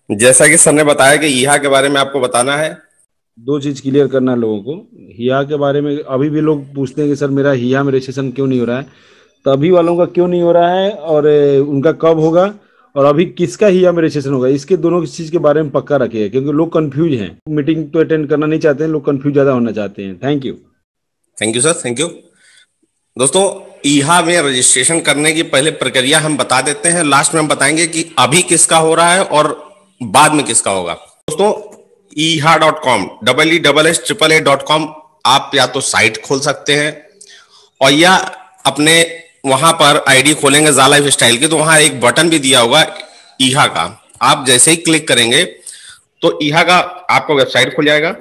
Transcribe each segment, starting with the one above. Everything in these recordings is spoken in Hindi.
जैसा कि सर ने बताया कि ईहा के बारे में आपको बताना है। दो चीज क्लियर करना है लोगों को। हिया के बारे में अभी भी लोग पूछते हैं कि सर मेरा हिया में रजिस्ट्रेशन क्यों नहीं हो रहा है। तो अभी वालों का क्यों नहीं हो रहा है और उनका कब होगा और अभी किसका हिया में रजिस्ट्रेशन होगा, इसके दोनों चीज के बारे में पक्का रखिए, क्योंकि लोग कंफ्यूज हैं। मीटिंग तो अटेंड करना नहीं चाहते हैं, लोग कंफ्यूज ज्यादा होना चाहते हैं। Thank you. Thank you sir, thank you. दोस्तों, ईहा में रजिस्ट्रेशन करने की पहले प्रक्रिया हम बता देते हैं, लास्ट में हम बताएंगे कि अभी किसका हो रहा है और बाद में किसका होगा। दोस्तों, eha.com www.aa.com आप या तो साइट खोल सकते हैं और या अपने वहां पर आईडी खोलेंगे जा लाइफ स्टाइल की, तो वहां एक बटन भी दिया होगा ईहा का। आप जैसे ही क्लिक करेंगे तो ईहा का आपको वेबसाइट खुल जाएगा।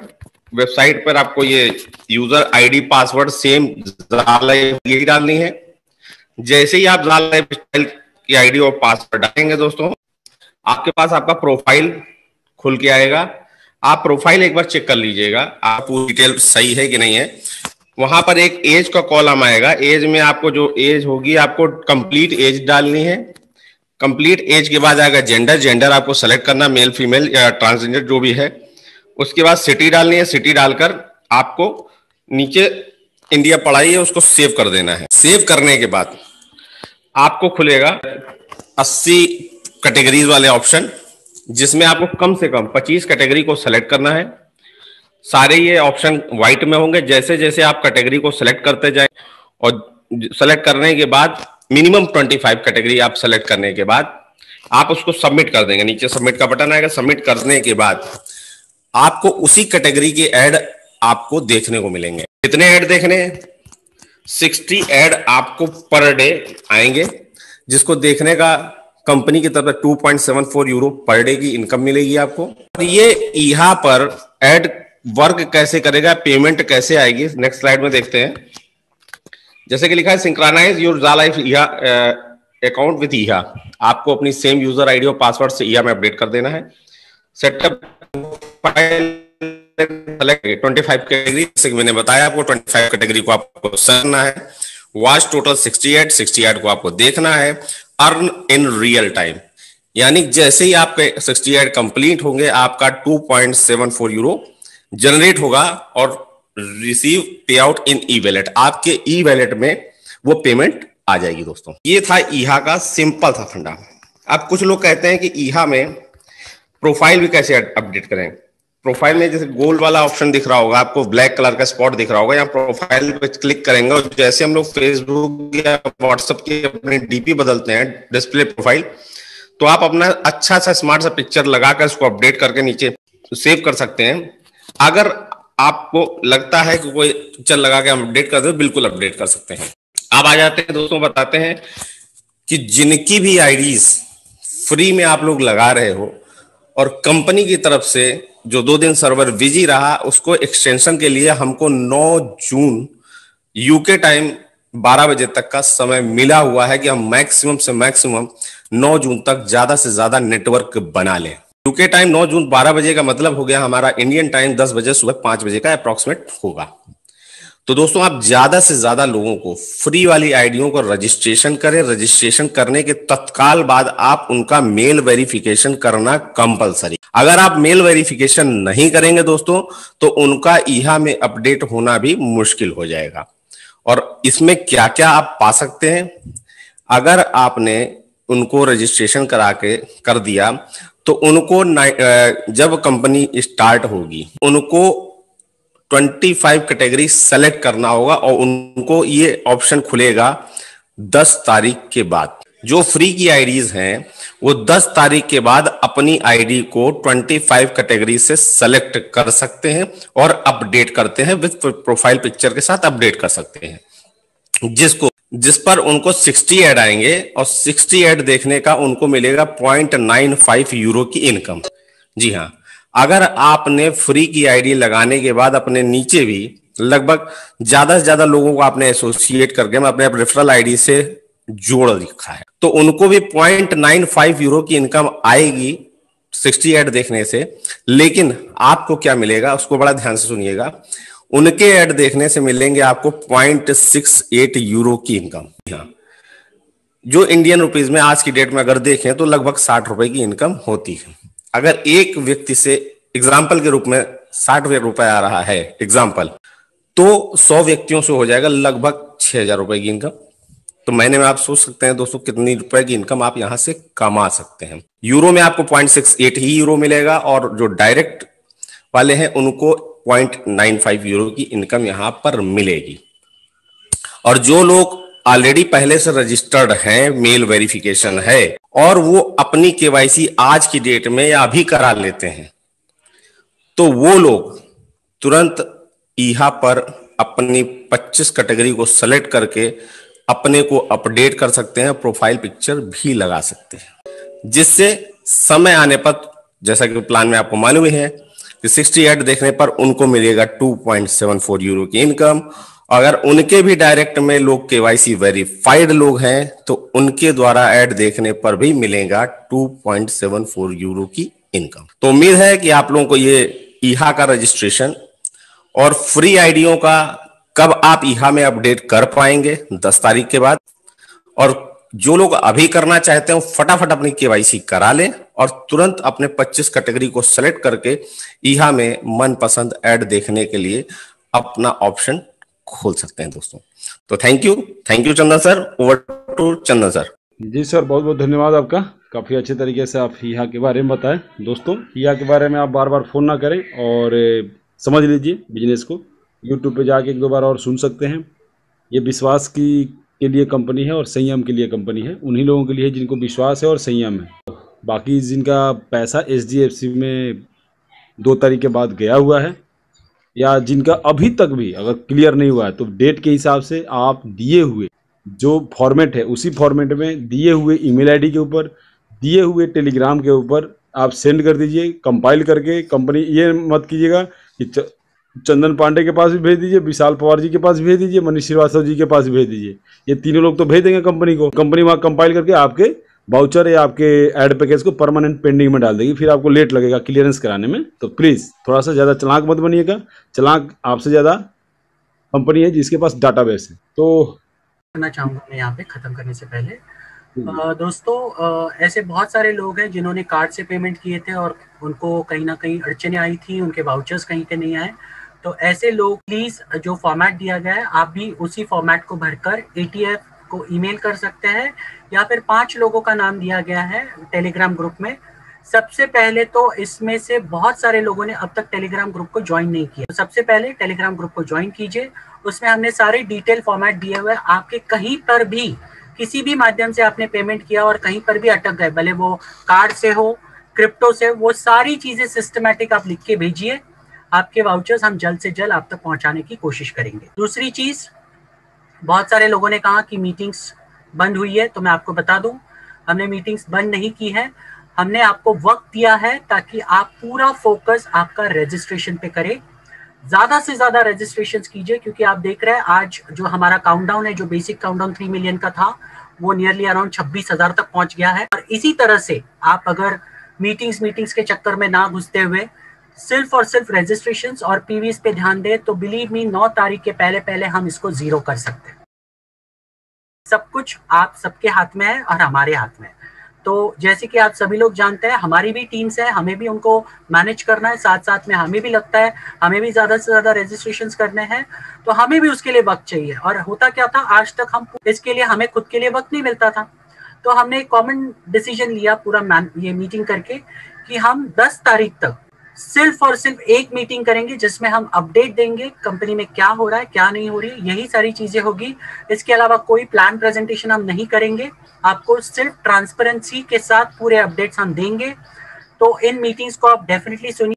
वेबसाइट पर आपको ये यूजर आईडी पासवर्ड सेम यही डालनी है। जैसे ही आप जाल लाइफ स्टाइल की आईडी और पासवर्ड डालेंगे दोस्तों, आपके पास आपका प्रोफाइल खुल के आएगा। आप प्रोफाइल एक बार चेक कर लीजिएगा, आप पूरी डिटेल सही है कि नहीं है। वहां पर एक एज का कॉलम आएगा। एज में आपको जो एज होगी आपको कंप्लीट एज डालनी है। कंप्लीट एज के बाद आएगा जेंडर। जेंडर आपको सेलेक्ट करना, मेल फीमेल या ट्रांसजेंडर जो भी है। उसके बाद सिटी डालनी है। सिटी डालकर आपको नीचे इंडिया पढ़ाई है उसको सेव कर देना है। सेव करने के बाद आपको खुलेगा 80 कैटेगरीज वाले ऑप्शन, जिसमें आपको कम से कम 25 कैटेगरी को सेलेक्ट करना है। सारे ये ऑप्शन व्हाइट में होंगे। जैसे जैसे आप कैटेगरी को सेलेक्ट करते जाए और सेलेक्ट करने के बाद मिनिमम 25 कैटेगरी आप सेलेक्ट करने के बाद आप उसको सबमिट कर देंगे। नीचे सबमिट का बटन आएगा। सबमिट करने के बाद आपको उसी कैटेगरी के ऐड आपको देखने को मिलेंगे। कितने ऐड देखने हैं? 60 ऐड आपको पर डे आएंगे, जिसको देखने का कंपनी की तरफ से 2.74 यूरो पर डे की इनकम मिलेगी आपको। ये ईहा पर ऐड वर्क कैसे करेगा, पेमेंट कैसे आएगी, नेक्स्ट स्लाइड में देखते हैं। जैसे कि लिखा है सिंक्रोनाइज योर जा लाइफ ईहा अकाउंट विद ईहा। आपको अपनी सेम यूजर आईडी और पासवर्ड से ईहा में अपडेट कर देना है। सेटअप फाइल 25 कैटेगरी, जैसे कि मैंने बताया आपको 25 कैटेगरी को आपको करना है। वॉच टोटल 68 को आपको देखना है। अर्न इन रियल टाइम, यानी जैसे ही आपके 68 कंप्लीट होंगे आपका 2.74 यूरो जनरेट होगा और रिसीव पे आउट इन ई वैलेट, आपके ई वैलेट में वो पेमेंट आ जाएगी। दोस्तों, ये था ईहा का सिंपल था फंडा। अब कुछ लोग कहते हैं कि ईहा में प्रोफाइल भी कैसे अपडेट करें। प्रोफाइल में जैसे गोल वाला ऑप्शन दिख रहा होगा आपको, ब्लैक कलर का स्पॉट दिख रहा होगा, यहाँ प्रोफाइल पे क्लिक करेंगे और जैसे हम लोग फेसबुक या व्हाट्सएप की अपनी डीपी बदलते हैं, डिस्प्ले प्रोफाइल, तो आप अपना अच्छा सा स्मार्ट सा पिक्चर लगाकर इसको अपडेट करके नीचे सेव कर सकते हैं। अगर आपको लगता है कि कोई पिक्चर लगा के हम अपडेट कर दे, बिल्कुल अपडेट कर सकते हैं। अब आ जाते हैं दोस्तों, बताते हैं कि जिनकी भी आईडीज फ्री में आप लोग लगा रहे हो और कंपनी की तरफ से जो 2 दिन सर्वर बिजी रहा, उसको एक्सटेंशन के लिए हमको 9 जून यूके टाइम 12 बजे तक का समय मिला हुआ है कि हम मैक्सिमम से मैक्सिमम 9 जून तक ज्यादा से ज्यादा नेटवर्क बना लें। यूके टाइम 9 जून 12 बजे का मतलब हो गया हमारा इंडियन टाइम 10 बजे सुबह 5 बजे का अप्रॉक्सीमेट होगा। तो दोस्तों, आप ज्यादा से ज्यादा लोगों को फ्री वाली आईडियों को रजिस्ट्रेशन करें। रजिस्ट्रेशन करने के तत्काल बाद आप उनका मेल वेरिफिकेशन करना कंपलसरी। अगर आप मेल वेरिफिकेशन नहीं करेंगे दोस्तों, तो उनका ईहा में अपडेट होना भी मुश्किल हो जाएगा। और इसमें क्या क्या आप पा सकते हैं, अगर आपने उनको रजिस्ट्रेशन करा के कर दिया तो उनको जब कंपनी स्टार्ट होगी उनको 25 कैटेगरी सेलेक्ट करना होगा और उनको ये ऑप्शन खुलेगा 10 तारीख के बाद। जो फ्री की आईडीज हैं वो 10 तारीख के बाद अपनी आईडी को 25 कैटेगरी से सेलेक्ट कर सकते हैं और अपडेट करते हैं, विद प्रोफाइल पिक्चर के साथ अपडेट कर सकते हैं, जिस पर उनको 60 ऐड आएंगे और 60 ऐड देखने का उनको मिलेगा 0.95 यूरो की इनकम। जी हाँ, अगर आपने फ्री की आईडी लगाने के बाद अपने नीचे भी लगभग ज्यादा से ज्यादा लोगों को आपने एसोसिएट करके अपने रेफरल आईडी से जोड़ लिखा है, तो उनको भी 0.95 यूरो की इनकम आएगी 60 ऐड देखने से। लेकिन आपको क्या मिलेगा उसको बड़ा ध्यान से सुनिएगा, उनके ऐड देखने से मिलेंगे आपको 0.68 यूरो की इनकम। हाँ, जो इंडियन रुपीज में आज की डेट में अगर देखें तो लगभग 60 रुपए की इनकम होती है। अगर एक व्यक्ति से एग्जाम्पल के रूप में 60 रुपए आ रहा है एग्जाम्पल, तो 100 व्यक्तियों से हो जाएगा लगभग 6,000 रुपए की इनकम। तो महीने में आप सोच सकते हैं दोस्तों कितनी रुपए की इनकम आप यहां से कमा सकते हैं। यूरो में आपको 0.68 ही यूरो मिलेगा और जो डायरेक्ट वाले हैं उनको 0.95 यूरो की इनकम यहां पर मिलेगी। और जो लोग ऑलरेडी पहले से रजिस्टर्ड हैं, मेल वेरिफिकेशन है और वो अपनी केवाईसी आज की डेट में या अभी करा लेते हैं, तो वो लोग तुरंत ईहा पर अपनी 25 कैटेगरी को सेलेक्ट करके अपने को अपडेट कर सकते हैं, प्रोफाइल पिक्चर भी लगा सकते हैं, जिससे समय आने पर, जैसा कि प्लान में आपको मालूम ही है कि 60 ऐड देखने पर उनको मिलेगा 2.74 यूरो की इनकम। अगर उनके भी डायरेक्ट में लोग केवाईसी वेरीफाइड लोग हैं तो उनके द्वारा ऐड देखने पर भी मिलेगा 2.74 यूरो की इनकम। तो उम्मीद है कि आप लोगों को ये ईहा का रजिस्ट्रेशन और फ्री आईडियों का कब आप ईहा में अपडेट कर पाएंगे 10 तारीख के बाद, और जो लोग अभी करना चाहते हो फटाफट अपनी केवाईसी करा लें और तुरंत अपने 25 कैटेगरी को सेलेक्ट करके ईहा में मनपसंद ऐड देखने के लिए अपना ऑप्शन खोल सकते हैं दोस्तों। तो thank you Chandan sir. Over to Chandan sir. जी सर, बहुत बहुत धन्यवाद आपका। काफ़ी अच्छे तरीके से आप ईहा के बारे में बताएं। दोस्तों, ईहा के बारे में आप बार बार फ़ोन ना करें और समझ लीजिए बिजनेस को। यूट्यूब पे जाके 1-2 बार और सुन सकते हैं। ये विश्वास के लिए कंपनी है और संयम के लिए कंपनी है। उन्हीं लोगों के लिए जिनको विश्वास है और संयम है। बाकी जिनका पैसा HDFC में 2 तारीख के बाद गया हुआ है या जिनका अभी तक भी अगर क्लियर नहीं हुआ है, तो डेट के हिसाब से आप दिए हुए जो फॉर्मेट है उसी फॉर्मेट में दिए हुए ईमेल आईडी के ऊपर, दिए हुए टेलीग्राम के ऊपर आप सेंड कर दीजिए। कंपाइल करके कंपनी, ये मत कीजिएगा कि चंदन पांडे के पास भी भेज दीजिए, विशाल पवार जी के पास भी भेज दीजिए, मनीष श्रीवास्तव जी के पास भी भेज दीजिए। ये तीनों लोग तो भेज देंगे कंपनी को। कंपनी वहाँ कंपाइल करके आपके वाउचर या आपके ऐड पैकेज को परमानेंट पेंडिंग में डाल देगी। फिर आपको लेट लगेगा क्लियरेंस कराने में। तो प्लीज़ थोड़ा सा ज़्यादा चालाक मत बनिएगा। चालाक आपसे ज़्यादा कंपनी है जिसके पास डाटाबेस है। तो करना चाहूँगा मैं यहाँ पे ख़त्म करने से पहले। दोस्तों, ऐसे बहुत सारे लोग हैं जिन्होंने कार्ड से पेमेंट किए थे और उनको कहीं ना कहीं अड़चने आई थी, उनके वाउचर्स कहीं के नहीं आए। तो ऐसे लोग प्लीज़, जो फॉर्मेट दिया गया है आप भी उसी फॉर्मेट को भरकर ATF को ईमेल कर सकते हैं, या फिर 5 लोगों का नाम दिया गया है टेलीग्राम ग्रुप में। सबसे पहले तो इसमें से बहुत सारे लोगों ने अब तक टेलीग्राम ग्रुप को ज्वाइन नहीं किया, तो सबसे पहले टेलीग्राम ग्रुप को ज्वाइन कीजिए। उसमें हमने सारे डिटेल फॉर्मेट दिए हुए। आपके कहीं पर भी किसी भी माध्यम से आपने पेमेंट किया और कहीं पर भी अटक गए, भले वो कार्ड से हो, क्रिप्टो से, वो सारी चीजें सिस्टमैटिक आप लिख के भेजिए। आपके वाउचर्स हम जल्द से जल्द आप तक पहुंचाने की कोशिश करेंगे। दूसरी चीज, बहुत सारे लोगों ने कहा कि मीटिंग्स बंद हुई है, तो मैं आपको बता दूं, हमने मीटिंग्स बंद नहीं की है। हमने आपको वक्त दिया है ताकि आप पूरा फोकस आपका रजिस्ट्रेशन पे करें। ज्यादा से ज्यादा रजिस्ट्रेशन कीजिए, क्योंकि आप देख रहे हैं आज जो हमारा काउंटडाउन है, जो बेसिक काउंटडाउन 3 मिलियन का था, वो नियरली अराउंड 26,000 तक पहुंच गया है। और इसी तरह से आप अगर मीटिंग्स के चक्कर में ना घुसते हुए सिर्फ और सिर्फ रजिस्ट्रेशन और पीवीज पे ध्यान दें, तो बिलीव मी 9 तारीख के पहले पहले हम इसको 0 कर सकते हैं। सब कुछ आप सबके हाथ में है और हमारे हाथ में है। तो जैसे कि आप सभी लोग जानते हैं, हमारी भी टीम्स है, हमें भी उनको मैनेज करना है, साथ साथ में हमें भी लगता है हमें भी ज्यादा से ज्यादा रजिस्ट्रेशंस करने हैं, तो हमें भी उसके लिए वक्त चाहिए। और होता क्या था, आज तक हम इसके लिए हमें खुद के लिए वक्त नहीं मिलता था। तो हमने एक कॉमन डिसीजन लिया पूरा ये मीटिंग करके कि हम 10 तारीख तक सिर्फ और सिर्फ एक मीटिंग करेंगे, जिसमें हम अपडेट देंगे कंपनी में क्या हो रहा है, क्या नहीं हो रही है, यही सारी चीजें होगी। इसके अलावा कोई प्लान प्रेजेंटेशन हम नहीं करेंगे, आपको सिर्फ ट्रांसपेरेंसी के साथ पूरे अपडेट्स हम देंगे। तो इन मीटिंग्स को आप डेफिनेटली सुनिए।